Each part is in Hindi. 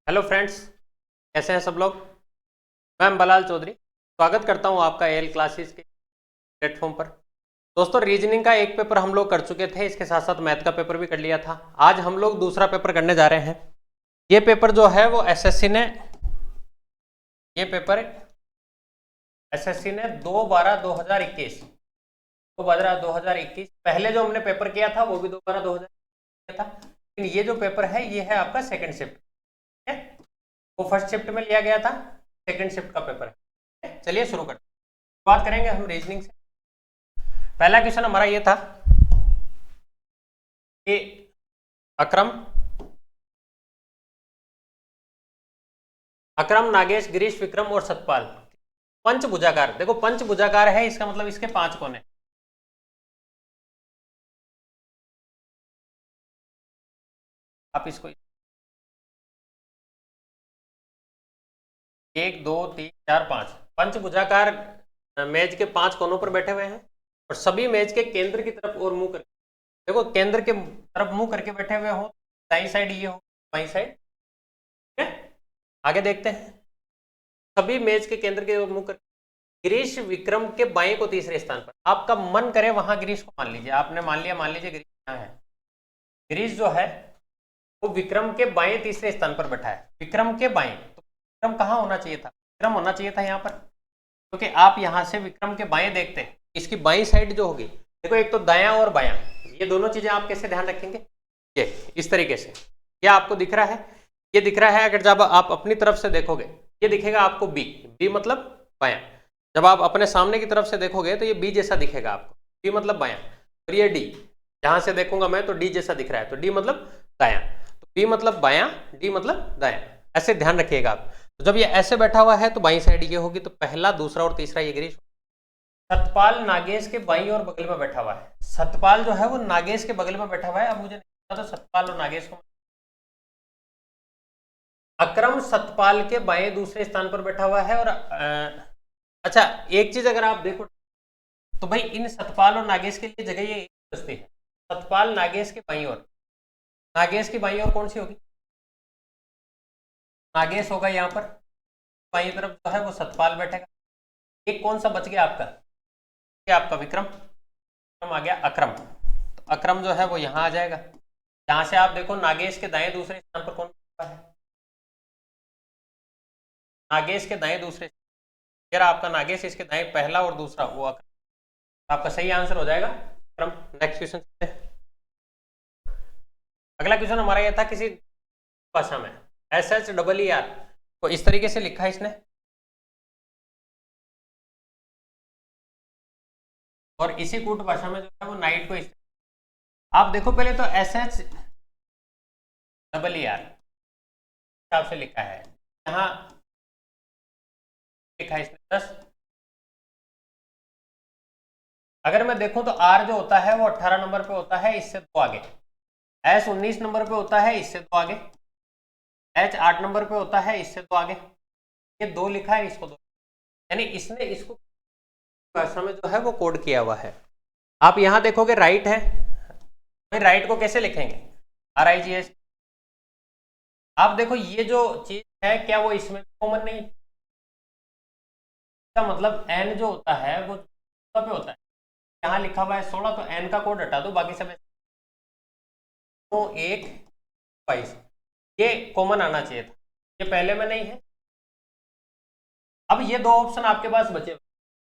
हेलो फ्रेंड्स, कैसे हैं सब लोग। मैं अम्बालाल चौधरी स्वागत करता हूं आपका एल क्लासेस के प्लेटफॉर्म पर। दोस्तों, रीजनिंग का एक पेपर हम लोग कर चुके थे, इसके साथ साथ मैथ का पेपर भी कर लिया था। आज हम लोग दूसरा पेपर करने जा रहे हैं। ये पेपर जो है वो एसएससी ने ये पेपर एसएससी ने 2/12/2021 2/12/2021 पहले जो हमने पेपर किया था वो भी 2/12/2021 किया था, लेकिन ये जो पेपर है ये है आपका सेकेंड शिफ्ट है। वो फर्स्ट शिफ्ट में लिया गया था, सेकंड शिफ्ट का पेपर है। चलिए शुरू करते हैं। बात करेंगे हम रीजनिंग से। पहला क्वेश्चन हमारा ये था कि अक्रम अक्रम नागेश गिरीश विक्रम और सतपाल पंचभुजाकार। देखो पंचभुजाकार है, इसका मतलब इसके 5 कोने। आप इसको 1 2 3 4 5 पंचभुजाकार मेज के 5 कोनों पर बैठे हुए हैं और सभी मेज के केंद्र की तरफ और मुंह करके, देखो केंद्र के तरफ मुंह करके बैठे हुए हो। दाई साइड ये हो, बाई साइड, ठीक है। आगे देखते हैं। सभी मेज के केंद्र के ओर मुंह करके गिरीश विक्रम के बाएं को तीसरे स्थान पर। आपका मन करे वहां गिरीश को मान लीजिए। आपने मान लीजिए गिरीश यहाँ है। गिरीश जो है वो विक्रम के बाएं तीसरे स्थान पर बैठा है। विक्रम के बाएं, तो विक्रम कहाँ होना चाहिए था? विक्रम होना चाहिए था यहाँ पर, क्योंकि आप यहाँ से विक्रम के बाएं देखते हैं, इसकी बाईं साइड जो होगी, देखो एक तो दायां और बायां, ये दोनों चीजें आप कैसे ध्यान रखेंगे? ये इस तरीके से, ये आपको दिख रहा है, ये दिख रहा है। अगर जब आप अपनी तरफ से देखोगे ये दिखेगा आपको बी, बी मतलब बायां। जब आप अपने सामने की तरफ से देखोगे तो ये बी जैसा दिखेगा आपको, बी मतलब बायां। और ये डी, जहां से देखूंगा मैं तो डी जैसा दिख रहा है, तो डी मतलब दायां। तो बी मतलब बायां, डी मतलब दायां, ऐसे ध्यान रखिएगा आप। तो जब ये ऐसे बैठा हुआ है तो बाईं साइड ये होगी, तो पहला, दूसरा और तीसरा ये गिरीश। सतपाल नागेश के बाईं और बगल में बैठा हुआ है। सतपाल जो है वो नागेश के बगल में बैठा हुआ है। अब मुझे नहीं पता तो सतपाल और नागेश को, अक्रम सतपाल के बाएं दूसरे स्थान पर बैठा हुआ है। और अच्छा, एक चीज अगर आप देखो तो भाई इन सतपाल और नागेश के लिए जगह ये एक बचती है। सतपाल नागेश के बाईं ओर, नागेश की बाईं ओर कौन सी होगी? नागेश होगा यहाँ पर, बाईं तरफ जो है वो सतपाल बैठेगा। एक कौन सा बच गया आपका? क्या आपका विक्रम, विक्रम आ गया अक्रम। तो अक्रम जो है वो यहाँ आ जाएगा। यहाँ से आप देखो नागेश के दाएं दूसरे स्थान पर कौन बैठा है? नागेश के दाएं दूसरे, अगर आपका नागेश, इसके दाएं पहला और दूसरा वो अक्रम। आपका सही आंसर हो जाएगा अक्रम। Next question. अगला क्वेश्चन हमारा यह था, किसी भाषा में SHEER को इस तरीके से लिखा है इसने, और इसी कूट भाषा में जो है वो नाइट को इस, आप देखो पहले तो SHEER हिसाब से लिखा है। यहाँ लिखा है इसने 10। अगर मैं देखूं तो R जो होता है वो 18 नंबर पे होता है, इससे 2 आगे। S 19 नंबर पे होता है, इससे 2 आगे। H 8 नंबर पे होता है, इससे 2 आगे। ये 2 लिखा है, इसको 2, यानी इसने इसको भाषा में जो है वो कोड किया हुआ है। आप यहां देखोगे राइट है, भाई राइट को कैसे लिखेंगे? RIGH। आप देखो ये जो चीज है क्या वो इसमें कॉमन नहीं? इसका मतलब n जो होता है वो पे होता है। यहाँ लिखा हुआ है 16, तो n का कोड हटा दो, बाकी सब तो 1 22, ये कॉमन आना चाहिए था, ये पहले में नहीं है। अब ये 2 ऑप्शन आपके पास बचे,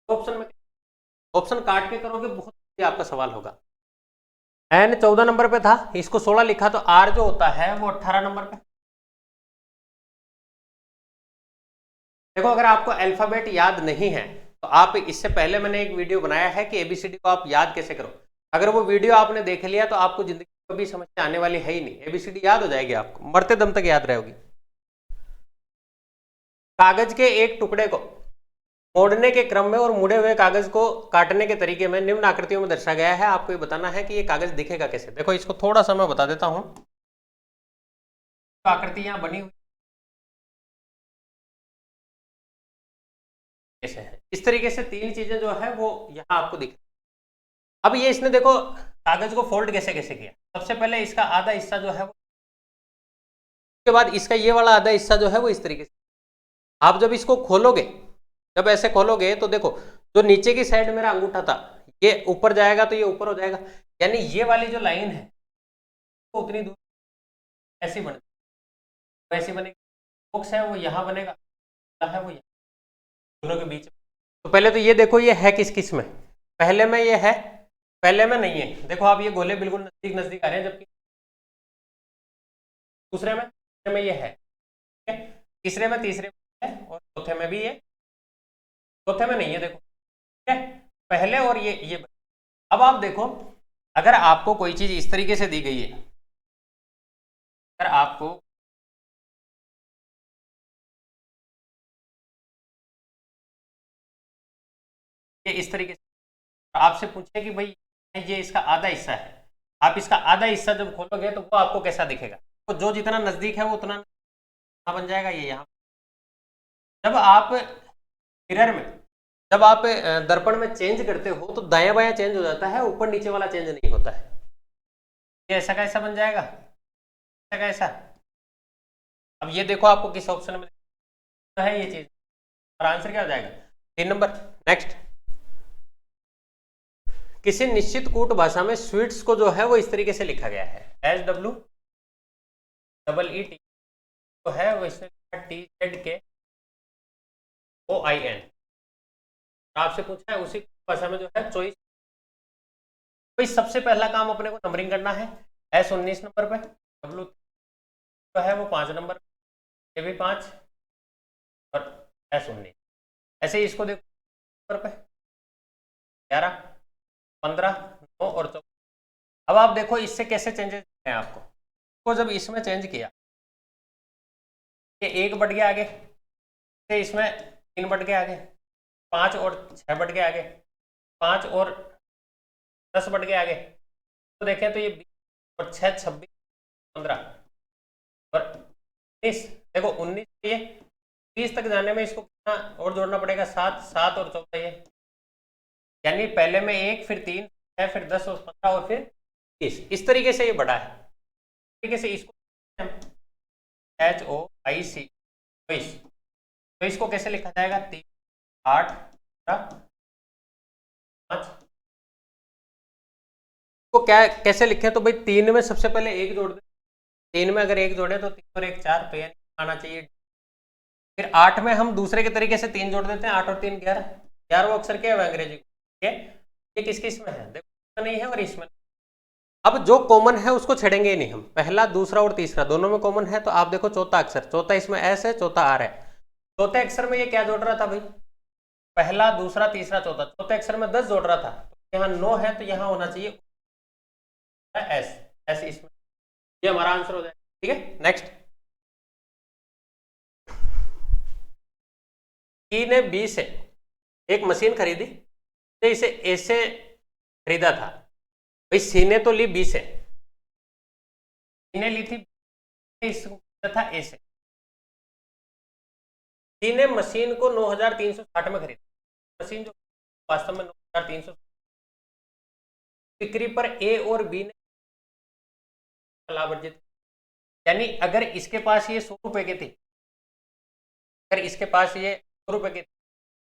ऑप्शन में ऑप्शन काट के करोगे बहुत आपका सवाल होगा। n 14 नंबर पे था, इसको 16 लिखा, तो r जो होता है वो 18 नंबर पे। देखो अगर आपको अल्फाबेट याद नहीं है तो आप, इससे पहले मैंने एक वीडियो बनाया है कि ABCD को आप याद कैसे करो। अगर वो वीडियो आपने देख लिया तो आपको जिंदगी में कभी समस्या आने वाली है ही नहीं। ABCD याद हो जाएगी, आपको मरते दम तक याद रहेगी। कागज के एक टुकड़े को मोड़ने के क्रम में और मुड़े हुए कागज को काटने के तरीके में निम्न आकृतियों में दर्शाया गया है। आपको ये बताना है कि ये कागज दिखेगा कैसे। देखो इसको थोड़ा सा मैं बता देता हूं, आकृति यहां बनी हुई कैसे है, इस तरीके से 3 चीजें जो है वो यहां आपको दिख। अब ये इसने देखो कागज को फोल्ड कैसे कैसे किया। सबसे पहले इसका आधा हिस्सा जो है वो उसके बाद इसका ये वाला आधा हिस्सा जो है वो इस तरीके से, आप जब इसको खोलोगे, जब ऐसे खोलोगे तो देखो जो नीचे की साइड मेरा अंगूठा था ये ऊपर जाएगा तो ये ऊपर हो जाएगा, यानी ये वाली जो लाइन है वो उतनी दूर ऐसी बने, वैसी बनेगी। बॉक्स है वो यहाँ बनेगा, है वो यहाँ, दोनों के बीच में। तो पहले तो ये देखो ये है किस किस में, पहले में ये है, पहले में नहीं है। देखो आप ये गोले बिल्कुल नजदीक नजदीक आ रहे हैं, जबकि दूसरे में ये है, ठीक है, तीसरे में, तीसरे में है, और चौथे में भी ये, चौथे में नहीं है। देखो ठीक है, पहले और ये। अब आप देखो अगर आपको कोई चीज इस तरीके से दी गई है, अगर आपको ये इस तरीके से आपसे पूछे कि भाई ये इसका आधा हिस्सा है, आप इसका आधा हिस्सा जब खोलोगे तो वो आपको कैसा दिखेगा, तो जो जितना नजदीक है वो उतना बन जाएगा, ये यहाँ। जब आप मिरर में, जब आप दर्पण में चेंज करते हो तो दायां बायां चेंज हो जाता है, ऊपर नीचे वाला चेंज नहीं होता है। ये ऐसा कैसा बन जाएगा, ऐसा कैसा। अब ये देखो आपको किस ऑप्शन में है ये चीज, और आंसर क्या हो जाएगा 3 नंबर। नेक्स्ट, किसी निश्चित कूट भाषा में स्वीट्स को जो है वो इस तरीके से लिखा गया है, SWEET तो है वो इसने TZKOIN। आपसे पूछा है उसी भाषा में जो है चॉइस, तो सबसे पहला काम अपने को नंबरिंग करना है। S 19 नंबर पे, W तो है वो 5 नंबर, ये भी 5 और S 19। ऐसे ही इसको देखो नंबर पे 11, 15, 9 और 14। अब आप देखो इससे कैसे चेंजेस हैं आपको, तो जब इसमें चेंज किया ये 1 बढ़ गया आगे, इसमें 3 बढ़ गया आगे, 5 और 6 बढ़ गया आगे, 5 और 10 बढ़ गया आगे, तो देखें तो ये 20 और 6 26 15 और 19। देखो 19 ये 20 तक जाने में इसको कितना और जोड़ना पड़ेगा, 7, 7 और 14 ये, यानी पहले में 1 फिर 3 है फिर 10 और 15 और फिर 30। इस तरीके से ये बढ़ा है, इस तरीके से इसको HOIC 22। तो इसको कैसे लिखा जाएगा 3, 8, 5। को क्या कैसे लिखें, तो भाई 3 में सबसे पहले 1 जोड़ दे, 3 में अगर 1 जोड़े तो 3 और 1 4, तो यानी आना चाहिए। फिर 8 में हम दूसरे के तरीके से 3 जोड़ देते हैं, 8 और 3 11, 11वां अक्षर क्या है अंग्रेजी को, ये किस किस में है, देखो नहीं है और इसमें। अब जो कॉमन है उसको छेड़ेंगे ही नहीं हम, पहला दूसरा और तीसरा दोनों में कॉमन है, तो आप देखो चौथा अक्षर, चौथा इसमें S है, चौथा R है, चौथे अक्षर में ये क्या जोड़ रहा था भाई, पहला दूसरा तीसरा चौथा, चौथे अक्षर में 10 जोड़ रहा था, तो यहाँ 9 है तो यहाँ होना चाहिए S इसमें, ये हमारा आंसर हो जाएगा। ठीक है, नेक्स्ट, E ने B से एक मशीन खरीदी, तो इसे A से खरीदा था, भाई C ने तो ली B से, C ने ली थी था A से, C ने मशीन को 9360 में खरीदा, मशीन जो वास्तव में 9360, बिक्री पर A और B ने लाभ अर्जित, यानी अगर इसके पास ये 100 रुपए की थी, अगर इसके पास ये 100 रुपए की थी,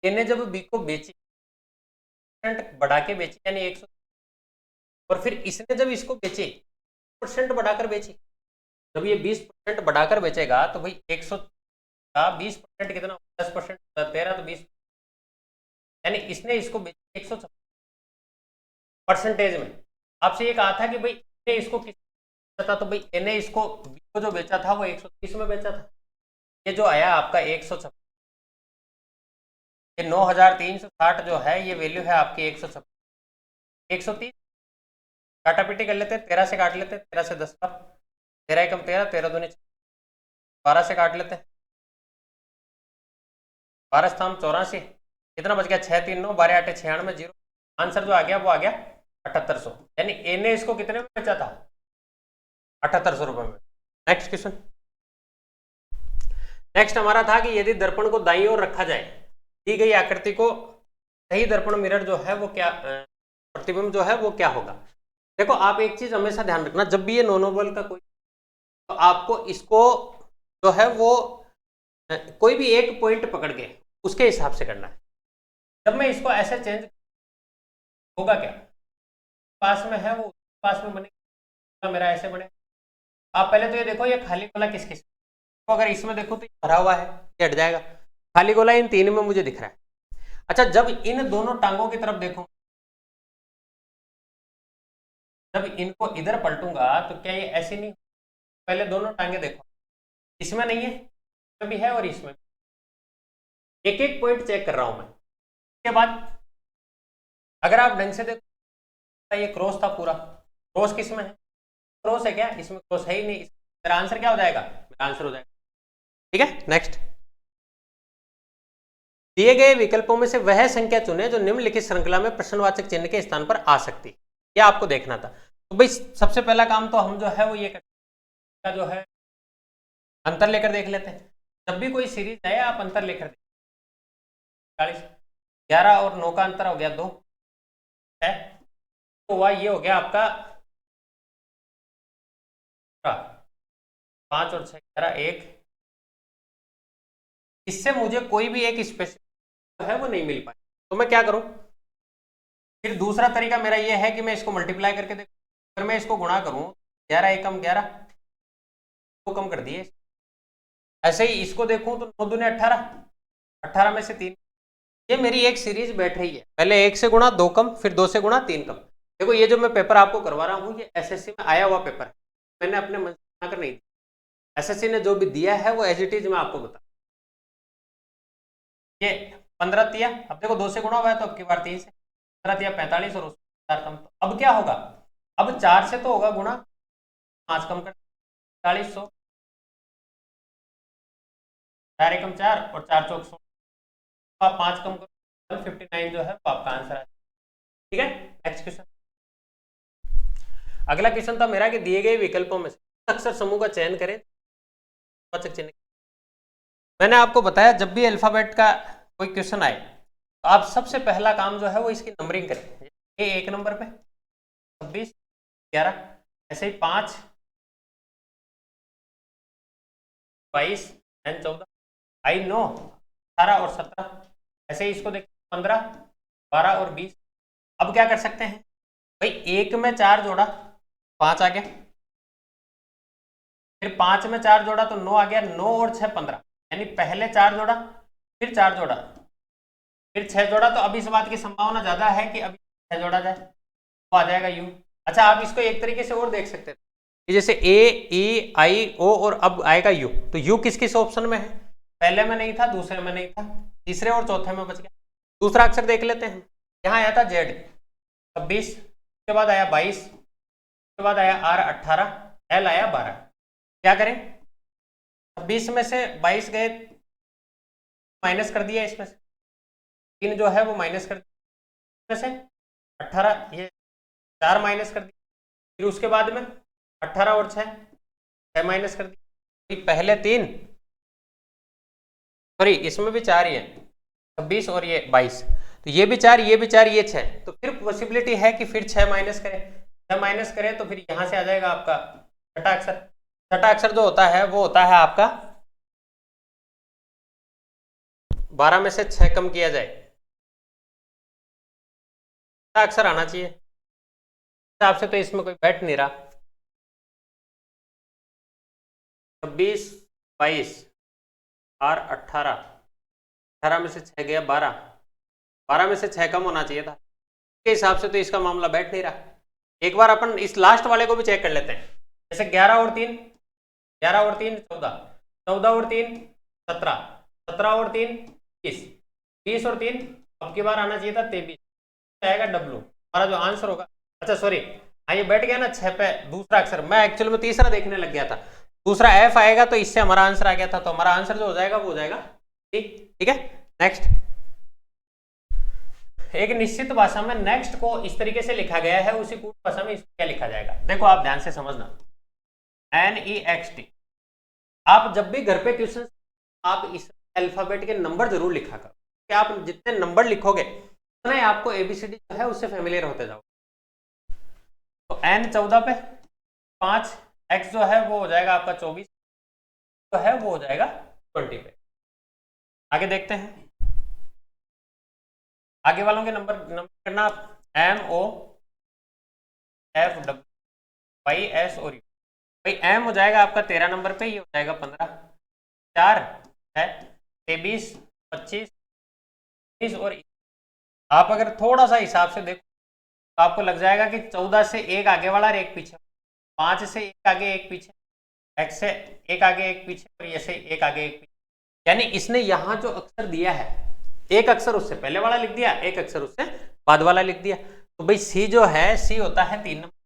इन्हें जब बी को बेची, बढ़ा के बेची यानी 100, और फिर इसने जब इसको बेची 20% बढ़ाकर बेची, जब ये 20% बढ़ाकर बेचेगा तो भाई 100 का 20% कितना, 10%, 13 तो 20, यानी इसने इसको बेची 156 परसेंटेज में। आपसे ये कहा था कि भाई इसने इसको किस था, तो भाई इन्हें इसको बी को जो बेचा था वो 130 में बेचा था, ये जो आया आपका 156, ये 9360 जो है ये वैल्यू है आपकी 156, 130 काटा पीटी कर लेते हैं, 13 से काट लेते हैं, 13 से 10 का 13 एकम 13, 13 दूनी 12 से काट लेते हैं, 12 स्थान 84, कितना बच गया 6 3 9, 12 8 96, 0, आंसर जो आ गया वो आ गया 7800, यानी ए ने इसको कितने में बेचा था 7800 रुपए में। नेक्स्ट क्वेश्चन, नेक्स्ट हमारा था कि यदि दर्पण को दाईं ओर रखा जाए, दी गई आकृति को सही दर्पण मिरर जो है वो क्या, प्रतिबिंब जो है वो क्या होगा। देखो आप एक चीज हमेशा ध्यान रखना, जब भी ये नॉन ओवल का कोई, तो आपको इसको जो है वो कोई भी एक पॉइंट पकड़ के उसके हिसाब से करना है। जब मैं इसको ऐसे चेंज होगा क्या, पास में है वो पास में बनेगा, मेरा ऐसे बने। आप पहले तो ये देखो ये खाली गोला किस किस, तो अगर इसमें देखो तो ये भरा हुआ है, ये हट जाएगा। खाली गोला इन तीन में मुझे दिख रहा है। अच्छा, जब इन दोनों टांगों की तरफ देखो, जब इनको इधर पलटूंगा तो क्या ये ऐसे नहीं, पहले दोनों टांगे देखो, इसमें नहीं है, इसमें भी है और इसमें, एक एक पॉइंट चेक कर रहा हूं मैं। उसके बाद अगर आप ढंग से देखो, ये क्रॉस था पूरा, क्रॉस किस में है, क्रॉस है क्या, इसमें क्रॉस है ही नहीं, मेरा आंसर क्या हो जाएगा, मेरा आंसर हो जाएगा। ठीक है, नेक्स्ट। दिए गए विकल्पों में से वह संख्या चुने जो निम्नलिखित श्रृंखला में प्रश्नवाचक चिन्ह के स्थान पर आ सकती, यह आपको देखना था। तो भाई सबसे पहला काम तो हम जो है वो ये करते, जो है अंतर लेकर देख लेते हैं। जब भी कोई सीरीज है आप अंतर लेकर देख, 11 और 9 का अंतर हो गया 2 है, तो हुआ ये हो गया आपका 5 और 6 11 1। इससे मुझे कोई भी एक स्पेसिफिक है वो नहीं मिल पाए, तो मैं क्या करूं, फिर दूसरा तरीका मेरा ये है कि मैं इसको मल्टीप्लाई करके देखूं। अगर मैं इसको गुणा करूं, 11 एकम 11, तो कम कर दिए। ऐसे ही इसको देखूं तो 9 दूने 18, 18 में से 3, ये मेरी एक सीरीज बैठ रही है। पहले 1 से गुणा 2 कम, फिर 2 से गुणा 3 कम। देखो ये जो मैं पेपर आपको करवा रहा हूँ ये एसएससी में आया हुआ पेपर है, मैंने अपने मन से बनाकर नहीं दिया। एसएससी ने जो भी दिया है वो एज इट इज मैं आपको बता, ये 15 दिया, अब देखो 2 से गुणा हुआ है तो अब की बार 3 से, 15 दिया 45 और उससे 4 कम, तो अब क्या होगा, अब 4 से तो होगा गुणा, 5 कम कर 40, 100, 4 एकम 4 और 4 चौक 100, आप 5 कम करो 159 जो है वो आपका आंसर आ। ठीक है, नेक्स्ट क्वेश्चन। अगला क्वेश्चन था मेरा कि दिए गए विकल्पों में से अक्षर समूह का चयन करें वाचक चिन्ह। मैंने आपको बताया जब भी अल्फाबेट का कोई क्वेश्चन आए तो आप सबसे पहला काम जो है वो इसकी नंबरिंग करें। ये 1 नंबर पे 26 11, ऐसे ही 5 22 एंड 14, आई 9 18 और 17, ऐसे ही इसको देखिए 15 12 और 20। अब क्या कर सकते हैं भाई, 1 में 4 जोड़ा 5 आ गया, फिर 5 में 4 जोड़ा तो 9 आ गया, 9 और 6 15, यानी पहले 4 जोड़ा फिर 4 जोड़ा फिर 6 जोड़ा, तो अब इस बात की संभावना ज्यादा है कि अभी 6 जोड़ा जाए तो आ जाएगा यू। अच्छा, आप इसको एक तरीके से और देख सकते हैं कि जैसे ए ई आई ओ और अब आएगा यू, तो यू किस किस ऑप्शन में है, पहले में नहीं था, दूसरे में नहीं था, तीसरे और चौथे में बच गया। दूसरा अक्षर देख लेते हैं, यहाँ आया था जेड 26, उसके बाद आया 22, उसके बाद आया आर 18, एल आया 12। क्या करें, 26 में से 22 गए, माइनस कर दिया, इसमें से 3 जो है वो माइनस कर दिया, इसमें से 18 ये 4 माइनस कर दिया, फिर उसके बाद में 18 और 6 माइनस कर दिया, पहले 3 सॉरी इसमें भी 4 ही है, 26 और ये 22, तो ये भी 4 ये भी 4 ये 6, तो फिर पॉसिबिलिटी है कि फिर 6 माइनस करें, 6 माइनस करें तो फिर यहां से आ जाएगा आपका छठा अक्षर। छठा अक्षर जो होता है वो होता है आपका 12 में से 6 कम किया जाए, छठा अक्षर आना चाहिए, हिसाब से तो इसमें कोई बैठ नहीं रहा। 26 22 और 18, 18 में से 6 गया 12, 12 में से 6 कम होना चाहिए था, इसके हिसाब से तो इसका मामला बैठ नहीं रहा। एक बार अपन इस लास्ट वाले को भी चेक कर लेते हैं, जैसे 11 और 3 14, 14 और 3 17, 17 और 3 20, 20 और 3 अब की बार आना चाहिए था 23, आएगा डब्लू हमारा जो आंसर होगा। अच्छा सॉरी, हाँ ये बैठ गया ना 6 पे दूसरा अक्षर, मैं एक्चुअल में तीसरा देखने लग गया था, दूसरा एफ आएगा तो इससे हमारा आंसर आ गया था, तो हमारा आंसर जो हो जाएगा वो हो जाएगा ठीक है। नेक्स्ट, एक निश्चित भाषा में नेक्स्ट को इस तरीके से लिखा गया है, उसी कूट भाषा में इसको क्या लिखा जाएगा, देखो आप ध्यान से समझना, NEXT। आप जब भी घर पे क्वेश्चन आप इस अल्फाबेट के नंबर जरूर लिखा करो, कि आप जितने नंबर लिखोगे उतना ही आपको ABCD जो है उससे फेमिलियर होते जाओ। तो N 14 पे 5, X जो है वो हो जाएगा आपका 24, जो है वो हो जाएगा 20 पे। आगे देखते हैं, आगे वालों के नंबर करना आप, MO FW YS और U। भाई M हो जाएगा आपका 13 नंबर पे, ये हो जाएगा 15, 4 है 23 25 20 और 21। आप अगर थोड़ा सा हिसाब से देखो तो आपको लग जाएगा कि 14 से एक आगे वाला और एक पीछे, 5 से एक आगे एक पीछे, X से एक आगे एक पीछे और ये से एक आगे एक पीछे। यानी इसने यहां जो अक्षर दिया है, एक अक्षर उससे पहले वाला लिख दिया, एक अक्षर उससे बाद वाला लिख दिया। तो भाई C जो है, C होता है 3 नंबर।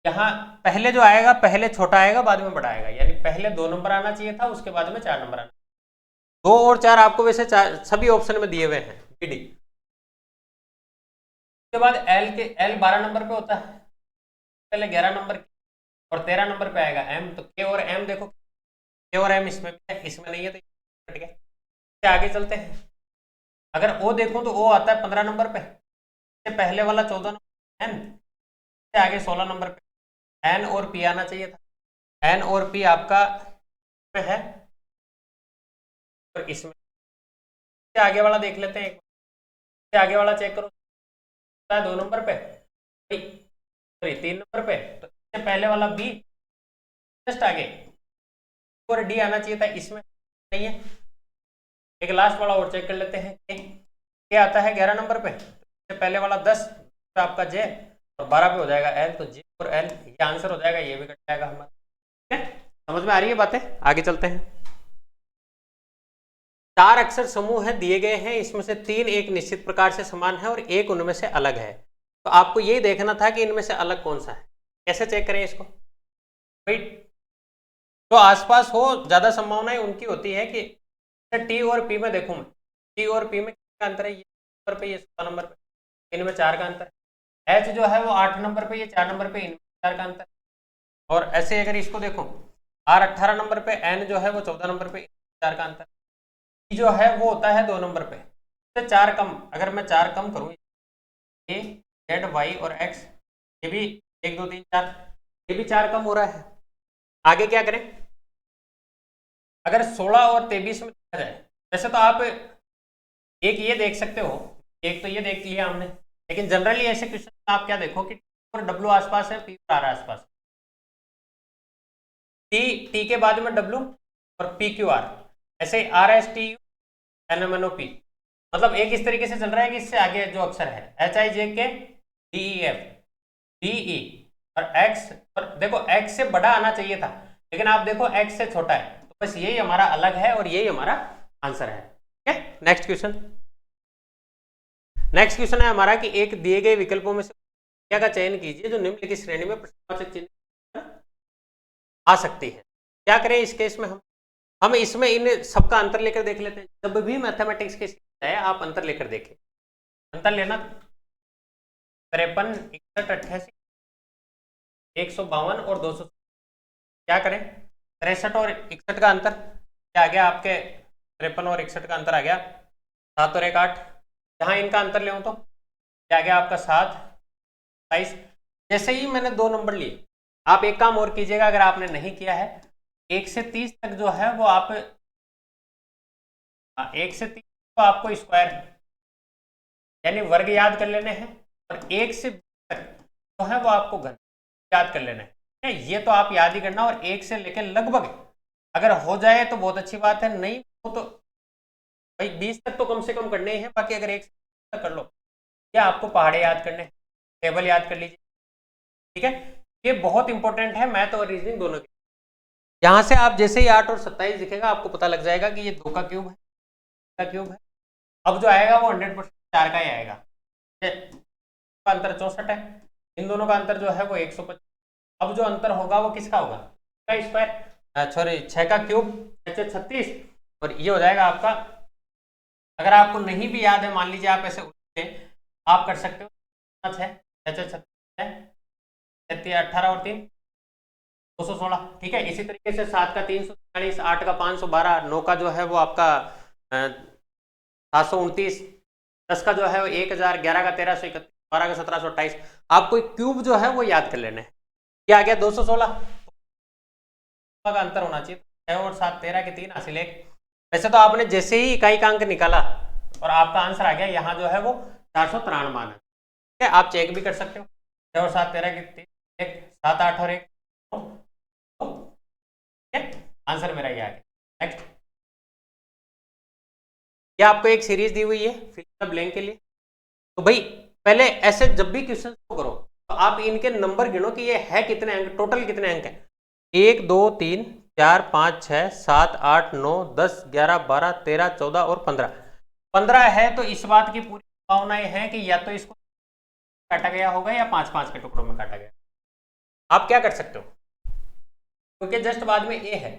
यहाँ पहले जो आएगा, पहले छोटा आएगा बाद में बड़ा आएगा, यानी पहले 2 नंबर आना चाहिए था, उसके बाद में 4 नंबर आना। 2 और 4 आपको वैसे सभी ऑप्शन में दिए हुए हैं, BD। उसके बाद L 12 नंबर पे होता है, पहले 11 नंबर और 13 नंबर पे आएगा M। तो K और M देखो, K और M इसमें है, इसमें नहीं है तो कट गया। आगे चलते हैं, अगर O देखो तो O आता है 15 नंबर पे, इससे पहले वाला 14 नंबर N, इससे आगे 16 नंबर पे N और P आना चाहिए था। N और P आपका में है और इसमें आगे वाला देख लेते हैं, एक आगे वाला चेक करो, 2 नंबर पे, सॉरी 3 नंबर पे, तो इससे पहले वाला B जस्ट आगे और D आना चाहिए था, इसमें नहीं है। एक लास्ट वाला और चेक कर लेते हैं, क्या आता है 11 नंबर पे, तो इससे पहले वाला 10 पे आपका J और 12 पे हो जाएगा L, तो J और L ये आंसर हो जाएगा, ये भी कट जाएगा हमारा। ठीक है, समझ में आ रही है बातें? आगे चलते हैं। 4 अक्षर समूह है दिए गए हैं, इसमें से 3 एक निश्चित प्रकार से समान है और एक उनमें से अलग है। तो आपको यही देखना था कि इनमें से अलग कौन सा है। कैसे चेक करें इसको? भाई तो आसपास हो, ज्यादा संभावनाएं उनकी होती है कि T और P में देखूं मैं, T और P में क्या अंतर है, ये नंबर पे, ये 16 नंबर पे, इनमें 4 का अंतर है। H जो है वो 8 नंबर पे, ये 4 नंबर पे, इनमें 4 का अंतर है। और ऐसे अगर इसको देखो, R 18 नंबर पे, N जो है वो 14 नंबर पे, 4 का अंतर। E जो है वो होता है 2 नंबर पे, इससे 4 कम, अगर मैं 4 कम करूं, A Z Y और X, ये भी 1 2 3 4, ये भी 4 कम हो रहा है। आगे क्या करें? अगर 16 और 23 में देखा जाए, वैसे तो आप एक ये देख सकते हो, एक तो ये देख लिया हमने, लेकिन जनरली ऐसे क्वेश्चन आप क्या देखो कि और W आसपास है, P और R आसपास, T के बाद में W और P Q R, ऐसे R S T U N M N O P, मतलब एक इस तरीके से चल रहा है कि इससे आगे जो अक्षर है H I J K D E F D E और X, और देखो X से बड़ा आना चाहिए था, लेकिन आप देखो X से छोटा है, तो बस यही हमारा अलग है और यही हमारा आंसर है। ठीक है, नेक्स्ट क्वेश्चन। नेक्स्ट क्वेश्चन है हमारा कि एक दिए गए विकल्पों में से क्या का चयन कीजिए जो निम्नलिखित श्रेणी में प्रश्नवाचक चिन्ह आ सकती है। क्या करें इस केस में? हम इसमें इन सबका अंतर लेकर देख लेते हैं। जब भी मैथमेटिक्स के है आप अंतर लेकर देखें, अंतर लेना 53 61 88 152 और 200। क्या करें? 63 और 61 का अंतर क्या आ गया आपके, 53 और 61 का अंतर आ गया 7 और 1 8। जहां इनका अंतर ले तो क्या आ गया आपका 7 27। जैसे ही मैंने 2 नंबर लिए, आप एक काम और कीजिएगा, अगर आपने नहीं किया है, 1 से 30 तक जो है वो आप 1 से 30 तो आपको स्क्वायर यानी वर्ग याद कर लेने हैं, और 1 से 20 तक जो है वो आपको घन याद कर लेना है। ये तो आप याद ही करना, और 1 से लेकर लगभग अगर हो जाए तो बहुत अच्छी बात है, नहीं हो तो भाई 20 तक तो कम से कम करने ही है, बाकी अगर 1 से तक कर लो, या आपको पहाड़े याद करने, टेबल याद कर लीजिए। ठीक है, ये बहुत इंपॉर्टेंट है, मैथ और रीजनिंग दोनों के। यहां से आप जैसे ही 8 और 27 दिखेगा आपको पता लग जाएगा कि ये 2 का क्यूब है, का क्यूब है। अब जो आएगा वो 100% 4 का ही आएगा। का अंतर 64 है, इन दोनों का अंतर जो है वो 125। अब जो अंतर होगा वो किसका होगा? का स्क्वायर, सॉरी 6 का क्यूब 36, और ये हो जाएगा आपका। अगर आपको नहीं भी याद है, मान लीजिए आप ऐसे आप कर सकते हो, 6 18 और 3 216। ठीक है, इसी तरीके से 7 का 343, 8 का 512, 9 का जो है वो आपका 729, 10 का जो है वो 1000, 11 का 1331, 12 का 1728। आपको क्यूब जो है वो याद कर लेना है। क्या आ गया? 216 का अंतर होना चाहिए, 6 और 7 13 के 3 हासिल 1। वैसे तो आपने जैसे ही इकाई का अंक निकाला और आपका आंसर आ गया, यहाँ जो है वो 493 मान है। ठीक है, आप चेक भी कर सकते हो। 6 और 7 13 के 3 1 7 8 और 1 आंसर मेरा ये आ गया। नेक्स्ट, ये आपको एक सीरीज दी हुई है फिल द ब्लैंक के लिए। तो भाई पहले ऐसे जब भी क्वेश्चन को करो तो आप इनके नंबर गिनो कि ये है कितने अंक, टोटल कितने अंक है। 1 2 3 4 5 6 7 8 9 10 11 12 13 14 और 15 है। तो इस बात की पूरी संभावनाएं हैं कि या तो इसको काटा गया होगा या 5-5 के टुकड़ों में काटा गया। आप क्या कर सकते हो, क्योंकि जस्ट बाद में ए है,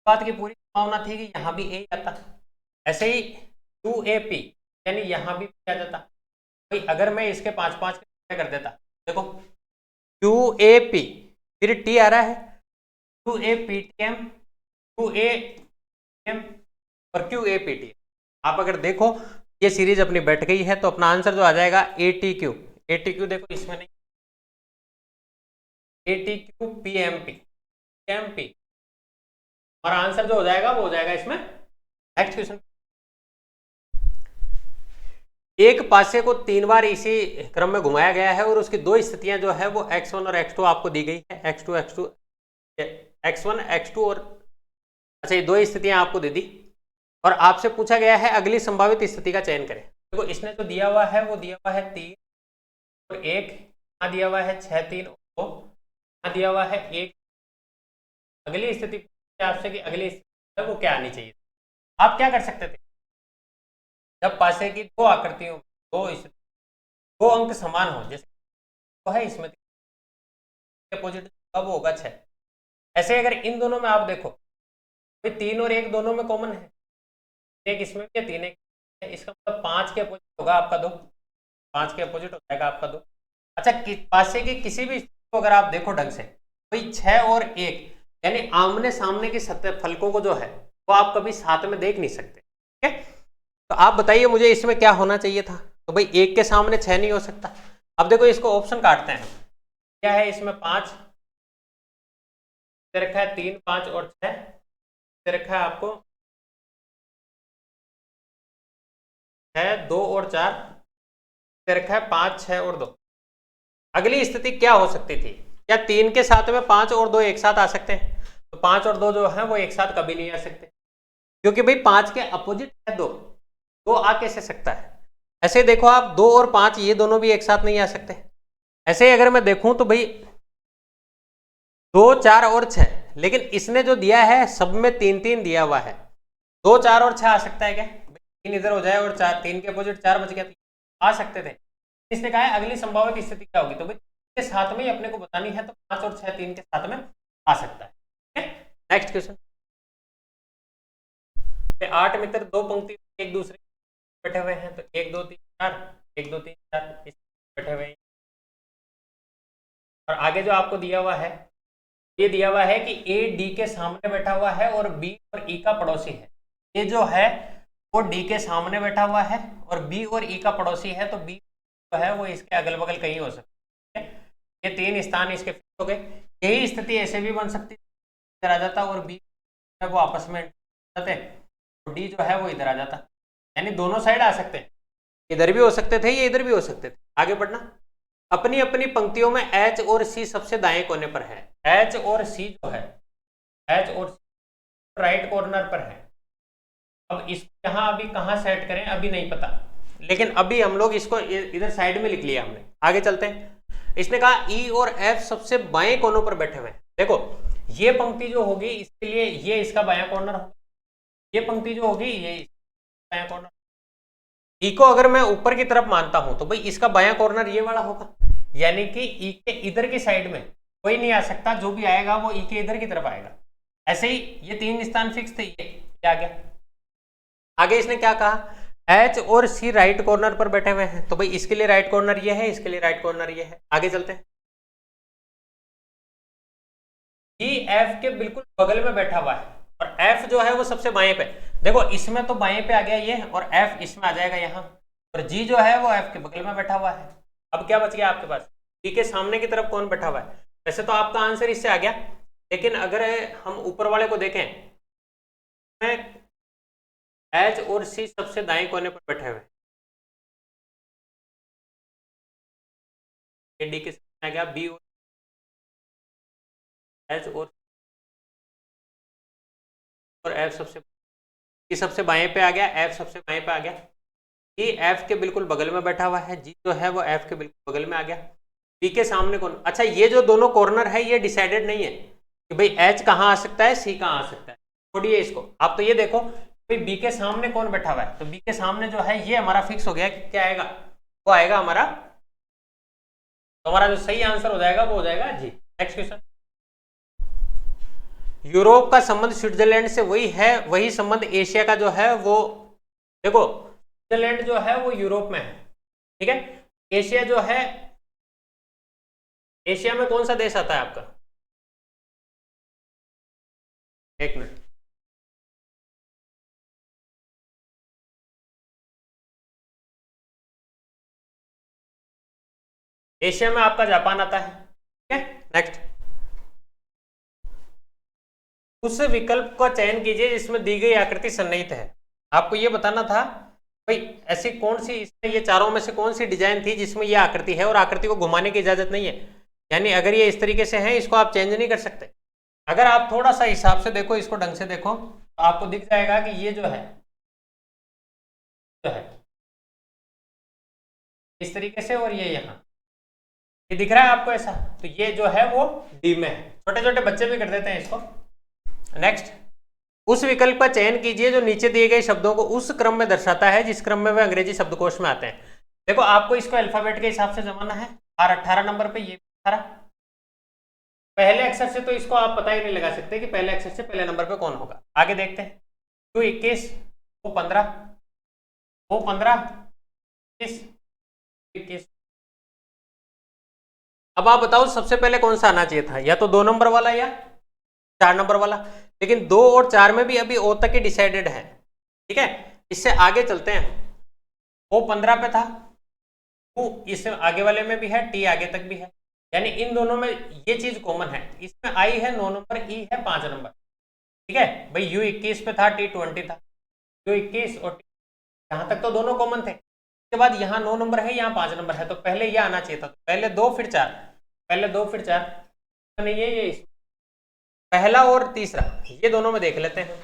बात की पूरी संभावना थी कि यहाँ भी ए आता। ऐसे ही 2AP यानी यहाँ भी आ जाता। भाई अगर मैं इसके 5-5 कर देता, देखो QAP फिर T आ रहा है, QAPTM 2AM और QAPT। आप अगर देखो ये सीरीज अपनी बैठ गई है तो अपना आंसर जो आ जाएगा ATQ। ATQ देखो इसमें नहीं, ATQ PMP हमारा आंसर जो हो जाएगा वो हो जाएगा इसमें। नेक्स्ट क्वेश्चन, एक पासे को 3 बार इसी क्रम में घुमाया गया है और उसकी दो स्थितियां जो है वो x1 और x2 आपको दी गई है। x1 x2 और अच्छा ये दो स्थितियां आपको दे दी और आपसे पूछा गया है अगली संभावित स्थिति का चयन करें। देखो इसने जो दिया हुआ है वो दिया हुआ है 3 और 1, यहाँ दिया हुआ है 6 3 और 2, यहाँ दिया हुआ है 1। अगली स्थिति आपसे कि अगली स्थिति वो क्या आनी चाहिए। आप क्या कर सकते थे, जब पासे की दो आकृतियों दो अंक समान हो, जैसे तो है इसमें अपोजिट अब होगा 6। ऐसे अगर इन दोनों में आप देखो भाई 3 और 1 दोनों में कॉमन है, 1 इसमें भी है 3 1, इसका मतलब 5 के अपोजिट होगा आपका 2, 5 के अपोजिट हो जाएगा आपका 2। अच्छा पासे की किसी भी को अगर आप देखो ढंग से, भाई 6 और 1 यानी आमने सामने की सतह फलकों को जो है वो आप कभी साथ में देख नहीं सकते। ठीक है, तो आप बताइए मुझे इसमें क्या होना चाहिए था। तो भाई 1 के सामने 6 नहीं हो सकता। अब देखो इसको ऑप्शन काटते हैं, क्या है इसमें 5 दे रखा है, 3 5 और 6 दे रखा है आपको 6 2 और 4 दे रखा है 5 6 और 2। अगली स्थिति क्या हो सकती थी, क्या 3 के साथ में 5 और 2 एक साथ आ सकते हैं। तो 5 और 2 जो है वो एक साथ कभी नहीं आ सकते, क्योंकि भाई 5 के अपोजिट है 2, 2 आ कैसे सकता है। ऐसे देखो आप 2 और 5 ये दोनों भी एक साथ नहीं आ सकते। ऐसे ही अगर मैं देखूं तो भाई 2 4 और 6, लेकिन इसने जो दिया है सब में 3 3 दिया हुआ है, 2 4 और 6 आ सकता है क्या, 3 इधर हो जाए और 4 3 के अपोजिट 4 बच गया, आ सकते थे। इसने कहा है अगली संभावित स्थिति क्या होगी, तो भाई के साथ में ही अपने को बतानी है, तो 5 और 6 3 के साथ में आ सकता है। नेक्स्ट क्वेश्चन, 8 मित्र दो पंक्ति एक दूसरे बैठे हुए हैं, तो 1 2 3 4 1 2 3 4 बैठे हुए हैं। और आगे जो आपको दिया हुआ है ये दिया हुआ है कि ए डी के सामने बैठा हुआ है और बी और ई का पड़ोसी है। ये जो है वो डी के सामने बैठा हुआ है और बी और ई का पड़ोसी है, तो बी जो है वो इसके अगल बगल कहीं हो सकता है। ये 3 स्थान इसके फिक्स हो गए। यही स्थिति ऐसे भी बन सकती है, इधर आ जाता और बी वो आपस में जाते, तो डी जो है वो इधर आ जाता, यानी दोनों साइड आ सकते हैं, इधर भी हो सकते थे ये इधर भी हो सकते थे। आगे बढ़ना, अपनी अपनी पंक्तियों में एच और सी सबसे दाएं कोने पर है। एच और सी जो है, एच और सी राइट कॉर्नर पर है। अब इसको यहाँ अभी कहाँ सेट करें अभी नहीं पता, लेकिन अभी हम लोग इसको इधर साइड में लिख लिया हमने। आगे चलते हैं, इसने कहा ई और एफ सबसे बाएं कोनों पर बैठे हुए हैं। देखो ये पंक्ति जो होगी इसके लिए ये इसका बायां कॉर्नर होगा, ये पंक्ति जो होगी ये बायां कॉर्नर। ई को अगर मैं ऊपर की तरफ मानता हूं तो भाई इसका बायां कॉर्नर ये वाला होगा, यानी कि ई के इधर की साइड में कोई नहीं आ सकता, जो भी आएगा वो ई के इधर की तरफ आएगा। ऐसे ही ये 3 स्थान फिक्स थे, ये आ गया। आगे इसने क्या कहा, एच और सी राइट कॉर्नर पर बैठे हुए हैं, तो भाई इसके लिए राइट कॉर्नर ये है, इसके लिए राइट कॉर्नर ये है। आगे चलते हैं, ई एफ के बिल्कुल बगल में बैठा हुआ है और एफ जो है वो सबसे बाएं पे। देखो इसमें तो बाएं पे आ गया ये और एफ इसमें आ जाएगा यहाँ, और जी जो है वो एफ के बगल में बैठा हुआ है। अब क्या बच गया आपके पास, जी के सामने की तरफ कौन बैठा हुआ है। वैसे तो आपका आंसर इससे आ गया, लेकिन अगर हम ऊपर वाले को देखें एच और सी सबसे दाएं कोने पर बैठे हुए, डी के सामने आ गया बी और एच और एफ सबसे बाएं पे आ गया, एफ सबसे बाएं पे आ गया, ई एफ के बिल्कुल बगल में बैठा हुआ है, जी जो है वो एफ के बिल्कुल बगल में आ गया, बी के सामने कौन। अच्छा ये जो दोनों कॉर्नर है ये डिसाइडेड नहीं है कि भाई एच कहाँ आ सकता है, सी कहाँ आ सकता है, छोड़िए इसको। आप तो ये देखो भाई बी के सामने कौन बैठा हुआ है, तो बी के सामने जो है ये हमारा फिक्स हो गया कि क्या आएगा, वो आएगा हमारा, तो हमारा जो सही आंसर हो जाएगा वो हो जाएगा जी। नेक्स्ट क्वेश्चन, यूरोप का संबंध स्विट्जरलैंड से वही है, वही संबंध एशिया का जो है वो, देखो स्विट्जरलैंड जो है वो यूरोप में है, ठीक है। एशिया जो है, एशिया में कौन सा देश आता है आपका, एक मिनट, एशिया में आपका जापान आता है, ठीक है। नेक्स्ट, उस विकल्प का चयन कीजिए जिसमें दी गई आकृति सन्निहित है। आपको ये बताना था भाई ऐसी कौन सी, इसमें ये चारों में से कौन सी डिजाइन थी जिसमें ये आकृति है और आकृति को घुमाने की इजाजत नहीं है, यानी अगर ये इस तरीके से है इसको आप चेंज नहीं कर सकते। अगर आप थोड़ा सा हिसाब से देखो, इसको ढंग से देखो तो आपको दिख जाएगा कि ये जो है इस तरीके से, और ये यहाँ ये दिख रहा है आपको ऐसा, तो ये जो है वो डी में है। छोटे छोटे बच्चे भी कर देते हैं इसको। नेक्स्ट, उस विकल्प का चयन कीजिए जो नीचे दिए गए शब्दों को उस क्रम में दर्शाता है जिस क्रम में वे अंग्रेजी शब्दकोश में आते हैं। देखो आपको इसको अल्फाबेट के हिसाब से जमाना है, और 18 नंबर पे ये 18, पहले अक्षर से तो इसको आप पता ही नहीं लगा सकते कि पहले अक्षर से पहले नंबर पे कौन होगा। आगे देखते हैं, तो 21, वो 15, वो 15, 21। अब आप बताओ सबसे पहले कौन सा आना चाहिए था, या तो 2 नंबर वाला या 4 नंबर वाला, लेकिन 2 और 4 में भी अभी ओ तक ही डिसाइडेड है, ठीक है। इससे आगे चलते हैं, वो 15 पे था, वो इस आगे वाले में भी है, टी आगे तक भी है, यानी इन दोनों में ये चीज कॉमन है। इसमें आई है 9 नंबर, ई है 5 नंबर, ठीक है भाई। यू 21 पे था, टी 20 था, यू 21 और टी, यहाँ तक तो दोनों कॉमन थे। उसके बाद यहाँ 9 नंबर है, यहाँ 5 नंबर है, तो पहले ये आना चाहिए था, तो पहले 2 फिर 4, पहले 2 फिर 4, तो नहीं ये पहला और तीसरा ये दोनों में देख लेते हैं।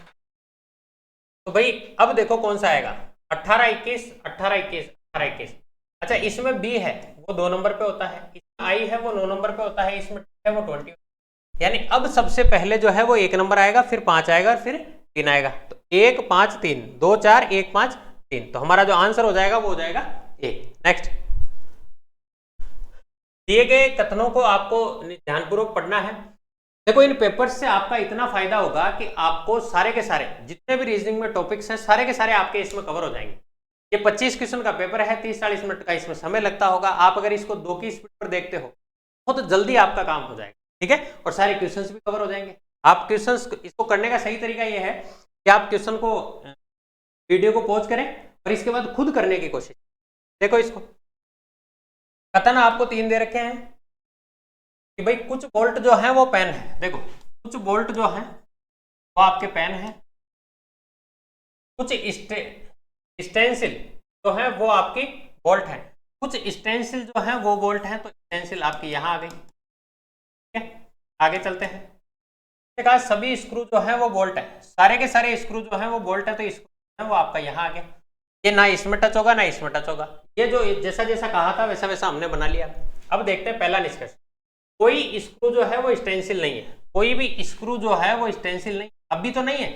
तो भाई अब देखो कौन सा आएगा, 18 21, 18 21, 18 21। अच्छा इसमें बी है वो 2 नंबर पे होता है, इसमें आई है वो 9 नंबर पे होता है, इसमें है वो 20, यानी अब सबसे पहले जो है वो 1 नंबर आएगा, फिर 5 आएगा और फिर 3 आएगा। तो 1 5 3, 2 4, 1 5 3, तो हमारा जो आंसर हो जाएगा वो हो जाएगा ए। नेक्स्ट, दिए गए कथनों को आपको ध्यानपूर्वक पढ़ना है। देखो इन पेपर्स से आपका इतना फायदा होगा कि आपको सारे के सारे जितने भी रीजनिंग में टॉपिक्स हैं सारे के सारे आपके इसमें कवर हो जाएंगे। ये 25 क्वेश्चन का पेपर है, 30-40 मिनट का इसमें समय लगता होगा। आप अगर इसको 2 की स्पीड पर देखते हो बहुत तो जल्दी आपका काम हो जाएगा, ठीक है, और सारे क्वेश्चंस भी कवर हो जाएंगे। आप क्वेश्चंस इसको करने का सही तरीका ये है कि आप क्वेश्चन को वीडियो को पॉज करें और इसके बाद खुद करने की कोशिश। देखो इसको कथन आपको 3 दे रखे हैं कि भाई कुछ बोल्ट जो है वो पेन है, देखो कुछ बोल्ट जो है वो आपके पेन है, कुछ स्टेंसिल जो है वो आपकी बोल्ट है, कुछ स्टेंसिल जो है वो बोल्ट है, तो स्टेंसिल आपकी यहाँ आ गई, ठीक है। आगे चलते हैं, कहा सभी स्क्रू जो है वो बोल्ट है, सारे के सारे स्क्रू जो है वो बोल्ट है, तो स्क्रू है वो आपका यहाँ आ गया। ये ना इसमें टच होगा ना इसमें टच होगा, ये जो जैसा जैसा कहा था वैसा वैसा हमने बना लिया। अब देखते हैं पहला निष्कर्ष, कोई स्क्रू जो है वो स्टेंसिल नहीं है, कोई भी स्क्रू जो है वो स्टेंसिल नहीं, अभी तो नहीं है,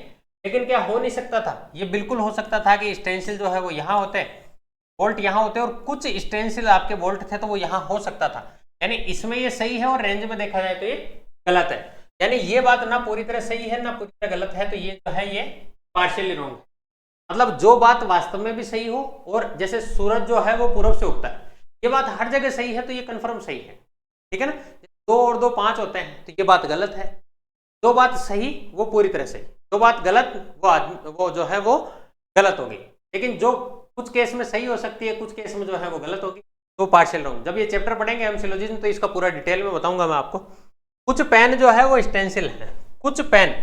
लेकिन क्या हो नहीं सकता था, ये बिल्कुल हो सकता था कि स्टेंसिल जो है वो यहाँ होते, बोल्ट यहाँ होते, और कुछ स्टेंसिल आपके बोल्ट थे तो वो यहाँ हो सकता था, यानी इसमें ये सही है और रेंज में देखा जाए तो ये गलत है। यानी ये बात ना पूरी तरह सही है ना पूरी तरह गलत है, तो ये जो है ये पार्शियली रॉन्ग है। मतलब जो बात वास्तव में भी सही हो, और जैसे सूरज जो है वो पूर्व से उगता है, ये बात हर जगह सही है तो ये कंफर्म सही है, ठीक है ना। 2 और 2 5 होते हैं तो ये बात गलत है, 2 बात सही वो पूरी तरह सही, 2 बात गलत वो जो है वो गलत होगी। लेकिन जो कुछ केस में सही हो सकती है, कुछ केस में जो है वो गलत होगी, तो पार्शियल रॉन्ग। जब ये चैप्टर पढ़ेंगे हम सिलोजिज्म तो इसका पूरा डिटेल में बताऊंगा मैं आपको। कुछ पेन जो है वो स्टेंसिल है, कुछ पेन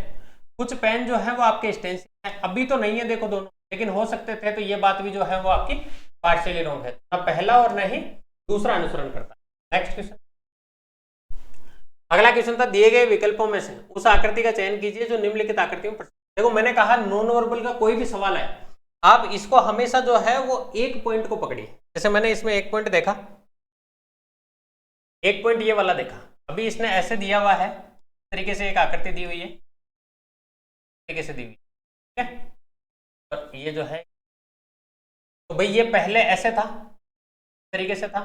कुछ पेन जो है वो आपके स्टेंसिल है, अभी तो नहीं है देखो दोनों, लेकिन हो सकते थे, तो ये बात भी जो है वो आपकी पार्शियली रॉन्ग है, ना पहला और न ही दूसरा अनुसरण करता है। नेक्स्ट क्वेश्चन, अगला क्वेश्चन था दिए गए विकल्पों में से उस आकृति का चयन कीजिए जो निम्नलिखित आकृति में। देखो मैंने कहा नॉन वर्बल का कोई भी सवाल है, आप इसको हमेशा जो है वो एक पॉइंट को पकड़िए। जैसे मैंने इसमें एक पॉइंट देखा, एक पॉइंट ये वाला देखा, अभी इसने ऐसे दिया हुआ है, इस तरीके से एक आकृति दी हुई है, तरीके से दी हुई, ठीक है, और ये जो है, तो भाई ये पहले ऐसे था, इस तरीके से था,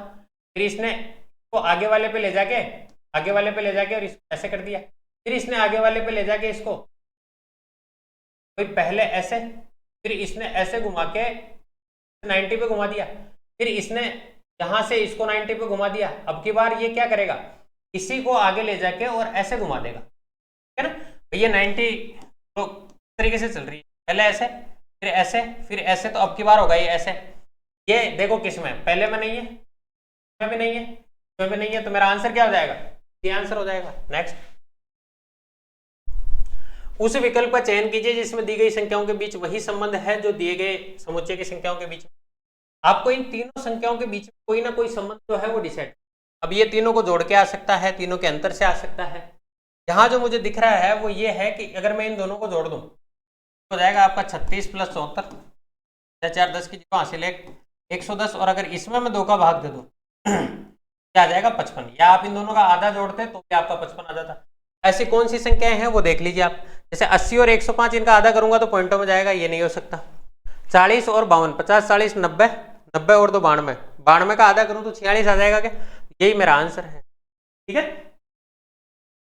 फिर इसने इसको आगे वाले पे ले जाके, आगे वाले पे ले जाके और इसको ऐसे कर दिया, फिर इसने आगे वाले पे ले जाके इसको भाई पहले ऐसे, फिर इसने ऐसे घुमा के 90 पे घुमा दिया, फिर इसने यहां से इसको 90 पे घुमा दिया। अब की बार ये क्या करेगा, इसी को आगे ले जाके और ऐसे घुमा देगा, ठीक है ना। तो ये 90 तो तरीके से चल रही है, पहले ऐसे फिर ऐसे फिर ऐसे, तो अब की बार होगा ये ऐसे। ये देखो किस में, पहले में नहीं है, इसमें भी नहीं है, इसमें भी नहीं है, तो मेरा आंसर क्या हो जाएगा, ये आंसर हो जाएगा। नेक्स्ट, उस विकल्प का चयन कीजिए जिसमें दी गई संख्याओं के बीच वही संबंध है जो दिए गए समुच्चय की संख्याओं के बीच में। आपको इन तीनों संख्याओं के बीच में कोई ना कोई संबंध जो है वो डिसाइड, अब ये तीनों को जोड़ के आ सकता है, तीनों के अंतर से आ सकता है। यहाँ जो मुझे दिख रहा है वो ये है कि अगर मैं इन दोनों को जोड़ दूं तो जाएगा आपका 36 + 74, 4 10 की 0 हासिल 110, और अगर इसमें मैं 2 का भाग दे दूं क्या आ जाएगा 55, या आप इन दोनों का आधा जोड़ते तो भी आपका 55 आ जाता। ऐसी कौन सी संख्याएं हैं वो देख लीजिए आप, जैसे 80 और 105 इनका आधा करूंगा तो पॉइंटों में जाएगा, ये नहीं हो सकता। 40 और 52, 50 40 90, 90 और 2 92, 92 का आधा करूं तो 46 आ जाएगा क्या, यही मेरा आंसर है, ठीक है।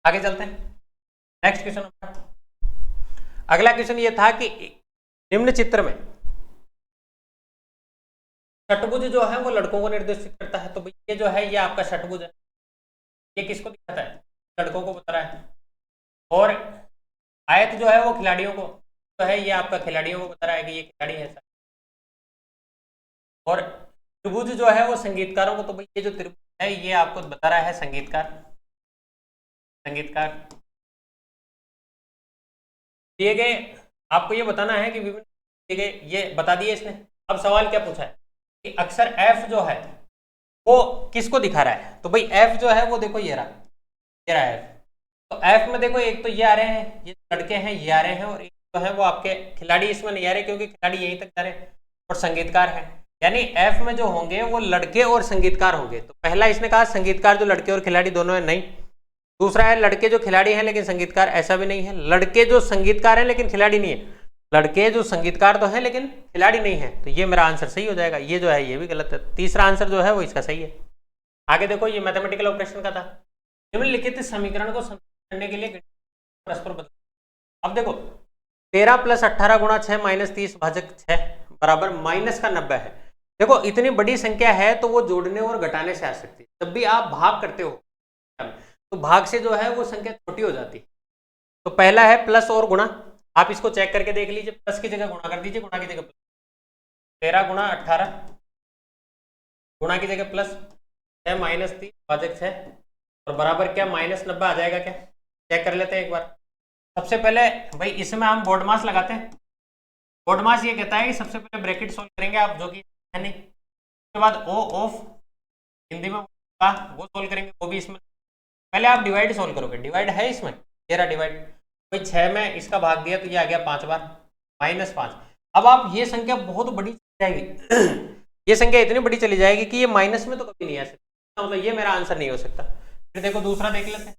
आगे चलते हैं, नेक्स्ट क्वेश्चन। अगला क्वेश्चन ये था कि निम्न चित्र में षटभुज जो है वो लड़कों को निर्देशित करता है, तो भाई ये जो है ये आपका षटभुज है, ये किसको दिखाता है, लड़कों को बता रहा है, और आयत जो है वो खिलाड़ियों को, तो है ये आपका खिलाड़ियों को बता रहा है कि ये खिलाड़ी है, और त्रिभुज जो है वो संगीतकारों को, तो भाई ये जो त्रिभुज है ये आपको बता रहा है संगीतकार, संगीतकार दिए गए, आपको ये बताना है कि विभिन्न दिए गए, ये बता दिए इसने। अब सवाल क्या पूछा है कि अक्षर F जो है वो किसको दिखा रहा है, तो भाई F जो है वो देखो ये रहा, ये रहा F, तो F में देखो एक तो ये आ रहे हैं, ये लड़के हैं ये आ रहे हैं, और एक तो है वो आपके खिलाड़ी इसमें नहीं आ रहे क्योंकि खिलाड़ी यहीं तक जा रहे हैं, और संगीतकार है, यानी F में जो होंगे वो लड़के और संगीतकार होंगे। तो पहला इसने कहा संगीतकार जो लड़के और खिलाड़ी दोनों है, नहीं। दूसरा है लड़के जो खिलाड़ी हैं लेकिन संगीतकार, ऐसा भी नहीं है। लड़के जो संगीतकार हैं लेकिन खिलाड़ी नहीं है, लड़के जो संगीतकार तो है लेकिन खिलाड़ी नहीं है, तो ये मेरा आंसर सही हो जाएगा। ये जो है ये भी गलत है, तीसरा आंसर जो है वो इसका सही है। आगे देखो, ये मैथमेटिकल ऑपरेशन का था, निम्नलिखित समीकरण को संतुलित करने के लिए परस्पर बदल। अब देखो 13 + 18 × 6 - 30 भाजक 6 बराबर -90 है। देखो इतनी बड़ी संख्या है तो वो जोड़ने और घटाने से आ सकती है, जब भी आप भाग करते हो तो भाग से जो है वो संख्या छोटी हो जाती है। तो पहला है प्लस और गुणा, आप इसको चेक करके देख लीजिए, प्लस की जगह गुणा कर दीजिए, गुणा की जगह प्लस, 13 × 18 गुणा की जगह प्लस 6 - 30 भाजक 6 और बराबर क्या -90 आ जाएगा क्या, चेक कर लेते हैं एक बार। सबसे पहले भाई इसमें हम बोर्ड मास लगाते हैं, बोर्ड मास ये कहता है कि सबसे पहले ब्रैकेट सोल्व करेंगे आप, जो कि है नहीं, उसके बाद ओ ऑफ हिंदी में वो सोल्व करेंगे, वो भी इसमें। पहले आप डिवाइड सोल्व करोगे, डिवाइड है इसमें, तेरा डिवाइड, भाई 6 में इसका भाग दिया तो ये आ गया 5 बार -5। अब आप ये संख्या बहुत बड़ी जाएगी ये संख्या इतनी बड़ी चली जाएगी कि ये माइनस में तो कभी नहीं आ सकती, मतलब ये मेरा आंसर नहीं हो सकता। फिर देखो दूसरा देख लेते हैं,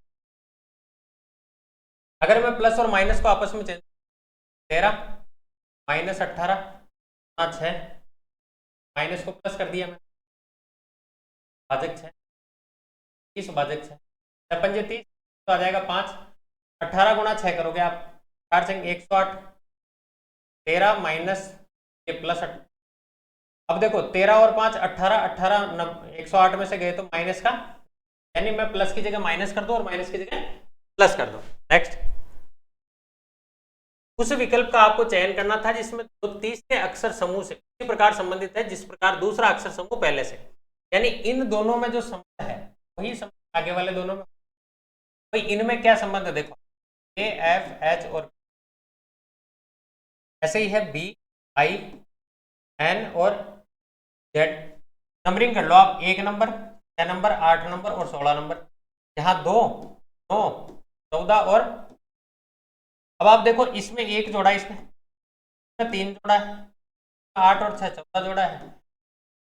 अगर मैं प्लस और माइनस को आपस में चेंज, 13 - 18 × 6 माइनस को प्लस कर दिया मैं, भाजक 6 30 भाजक 6 55 30 तो आ जाएगा 5, 18 × 6 करोगे आप 4 6 108, 13 माइनस ये प्लस 8। अब देखो 13 और 5 18, 108 में से गए तो माइनस का, यानी मैं प्लस की जगह माइनस कर दूं और माइनस की जगह प्लस कर दूं। नेक्स्ट, उस विकल्प का आपको चयन करना था जिसमें तो तीसरे अक्षर समूह से उसी प्रकार संबंधित है जिस प्रकार दूसरा अक्षर समूह पहले से, यानी इन दोनों में जो संबंध है वही संबंध आगे वाले दोनों में। भाई इनमें क्या संबंध है, देखो ए एफ एच और ऐसे ही है बी आई एन और जेड। नंबरिंग कर लो आप, 1 नंबर, 6 नंबर, 8 नंबर और 16 नंबर। यहाँ 2, 9, 14 और अब आप देखो इसमें 1 जोड़ा, इसमें 3 जोड़ा है, 8 और 6 14 जोड़ा है,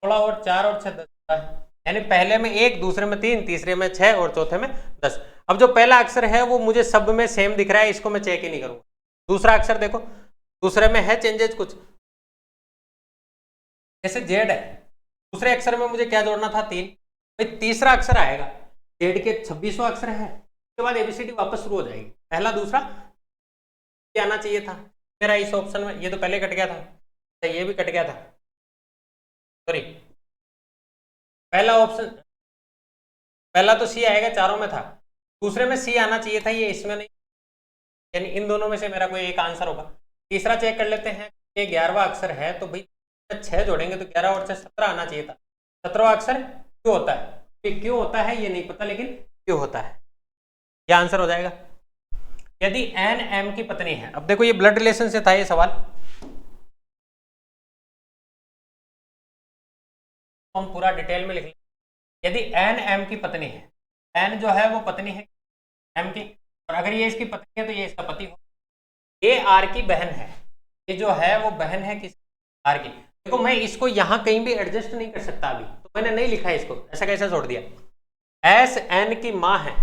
16 और 4 और 6 10 जोड़ा है। यानी पहले में 1, दूसरे में 3, तीसरे में 6 और चौथे में 10। अब जो पहला अक्षर है वो मुझे सब में सेम दिख रहा है, इसको मैं चेक ही नहीं करूंगा। दूसरा अक्षर देखो, दूसरे में है चेंजेस कुछ, जैसे जेड है, दूसरे अक्षर में मुझे क्या जोड़ना था 3, भाई तीसरा अक्षर आएगा, जेड के 26वां अक्षर है, उसके बाद एबीसीडी वापस शुरू हो जाएगी। पहला दूसरा ये आना चाहिए था मेरा इस ऑप्शन में, ये तो पहले कट गया था, तो ये भी कट गया था, सॉरी। पहला ऑप्शन, पहला तो सी आएगा, चारों में था, दूसरे में सी आना चाहिए था, ये इसमें नहीं, यानी इन दोनों में से मेरा कोई एक आंसर होगा। तीसरा चेक कर लेते हैं, ये 11वां अक्षर है, तो भाई 6 जोड़ेंगे तो 11 और 6 17 आना चाहिए था। 17वां अक्षर क्यों होता है, क्यों होता है ये नहीं पता, लेकिन क्यों होता है, ये आंसर हो जाएगा। यदि एन एम की पत्नी है, अब देखो ये ब्लड रिलेशन से था ये सवाल, तो हम पूरा डिटेल में लिख लेंगे। यदि एन एम की पत्नी है, एन जो है वो पत्नी है एम की, और अगर ये इसकी पत्नी है तो ये इसका पति हो। ये आर की बहन है, ये जो है वो बहन है किस, आर की। देखो मैं इसको यहां कहीं भी एडजस्ट नहीं कर सकता अभी, तो मैंने नहीं लिखा है इसको, ऐसा कैसे छोड़ दिया। एस एन की माँ है,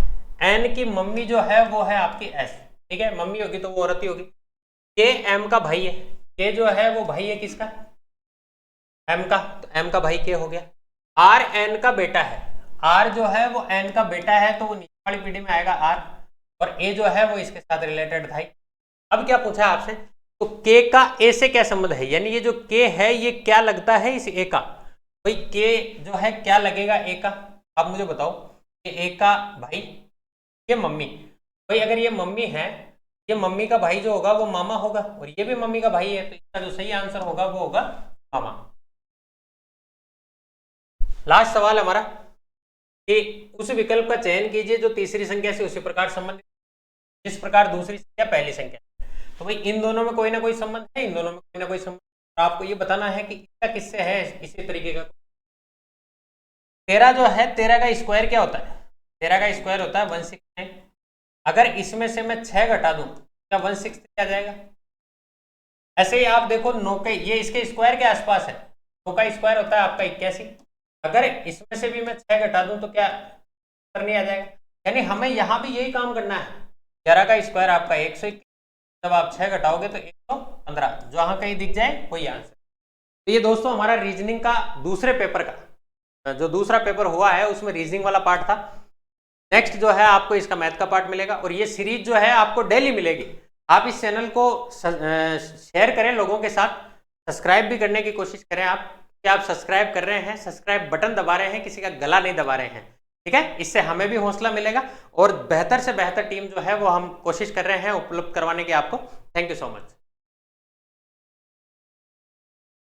एन की मम्मी जो है वो है आपकी एस, ठीक है, मम्मी होगी तो वो औरत ही होगी। के एम का भाई है, के जो है वो भाई है किसका, एम का, तो एम का भाई के हो गया। आर एन का बेटा है, आर जो है वो एन का बेटा है, तो वो नीचे वाली पीढ़ी में आएगा आर, और ए जो है वो इसके साथ रिलेटेड था। अब क्या पूछा आपसे, तो के का ए से क्या संबंध है, यानी ये जो के है ये क्या लगता है इस ए का, भाई के जो है क्या लगेगा ए का, आप मुझे बताओ, कि ए का भाई, ये मम्मी, भाई अगर ये मम्मी है, ये मम्मी का भाई जो होगा वो मामा होगा, और ये भी मम्मी का भाई है, तो इसका जो सही आंसर होगा वो होगा मामा। लास्ट सवाल हमारा, कि उस विकल्प का चयन कीजिए जो तीसरी संख्या से उसी प्रकार संबंधित, जिस प्रकार दूसरी संख्या पहली संख्या। तो भाई इन दोनों में कोई ना कोई संबंध है, इन दोनों में कोई ना कोई संबंध, तो आपको ये बताना है कि इसका किससे है, इसी तरीके का। 13 जो है, 13 का स्क्वायर क्या होता है, 13 का स्क्वायर होता है 169। अगर इसमें से मैं 6 घटा दूं क्या 163 आ जाएगा। ऐसे ही आप देखो 9 के, ये इसके स्क्वायर के आसपास है, 9 का स्क्वायर होता है आपका 81। अगर इसमें से भी मैं 6 घटा दूं तो क्या नहीं आ जाएगा, यानी हमें यहाँ भी यही काम करना है। 11 का स्क्वायर आपका 121, जब आप 6 घटाओगे तो 115, जहां कहीं दिख जाए वही आंसर। तो ये दोस्तों हमारा रीजनिंग का दूसरे पेपर का, जो दूसरा पेपर हुआ है उसमें रीजनिंग वाला पार्ट था। नेक्स्ट जो है आपको इसका मैथ का पार्ट मिलेगा, और ये सीरीज जो है आपको डेली मिलेगी। आप इस चैनल को शेयर करें लोगों के साथ, सब्सक्राइब भी करने की कोशिश करें आप, कि आप सब्सक्राइब कर रहे हैं, सब्सक्राइब बटन दबा रहे हैं, किसी का गला नहीं दबा रहे हैं, ठीक है। इससे हमें भी हौसला मिलेगा, और बेहतर से बेहतर टीम जो है वो हम कोशिश कर रहे हैं उपलब्ध करवाने की आपको। Thank you so much.